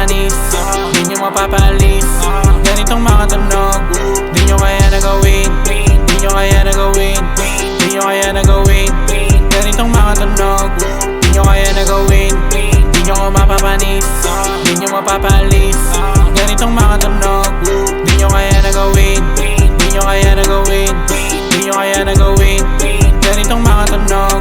mapapanis, di nyo mapapalis. Ganitong mga tunog, di nyo kaya na gawin, di nyo kaya na gawin, di nyo kaya na gawin. Ganitong mga tunog, di nyo kaya na gawin, di nyo ko mapapanis, di nyo mapapalis. Ganitong mga tunog, di nyo kaya na gawin, di nyo kaya na gawin, di nyo kaya na gawin. Ganitong mga tunog,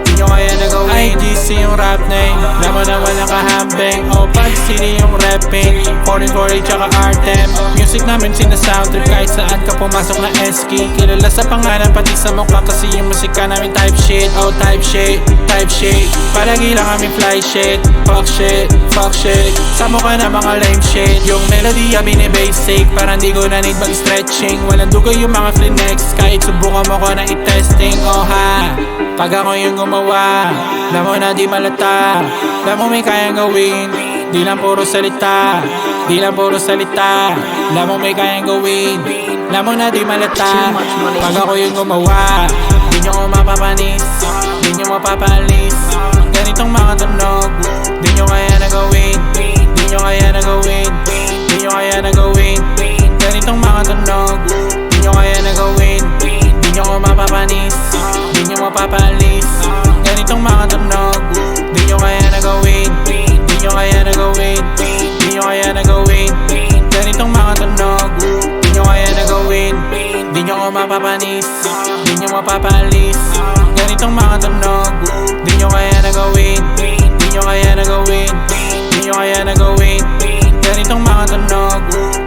di nyo kaya na gawin. IGC yung rap name, laman na walang kahambing. O pag city yung rapping, foreign glory tsaka Artem. Music namin sinasoundtrip kahit saan ka pumasok na eski. Kilala sa pangalan pati sa mukha kasi yung musika namin type shit. Oh type shit, type shit. Palagi lang kami fly shit, fuck shit, fuck shit. Sa mukha na mga lame shit. Yung melodya bini-basic, parang di ko na need mag-stretching. Walang dugo yung mga flinex, kahit subukan mo ko na i-testing. Oh ha, pag ako yung gumawa, alam mo na di malata, alam mo may kayang gawin. Di lang puro salita, di lang puro salita. Alam mo may kayang gawin, alam mo na di malata. Pag ako yung gumawa, di nyo ko mapapanis, di nyo mapapalis. Ganitong mga tunog, di nyo kaya na gawin, di nyo kaya na gawin, di nyo kaya na gawin. Ganitong mga tunog, di nyo kaya na gawin, di nyo ko mapapanis, di nyo mapapalis. Ganitong mga tunog, di nyo kaya na gawin, di nyo kaya na gawin, di nyo kaya na gawin. Ganitong mga tunog, di nyo kaya na gawin, di nyo ko mapapanis, di nyo mapapalis. Ganitong mga tunog, di nyo kaya na gawin, di nyo kaya na gawin, di nyo kaya na gawin. Ganitong mga tunog,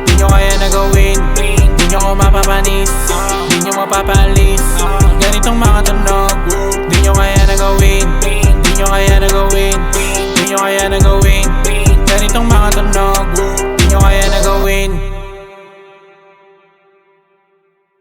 di nyo kaya na gawin, di nyo ko mapapanis, di nyo mapapalis. Ganitong mga tunog.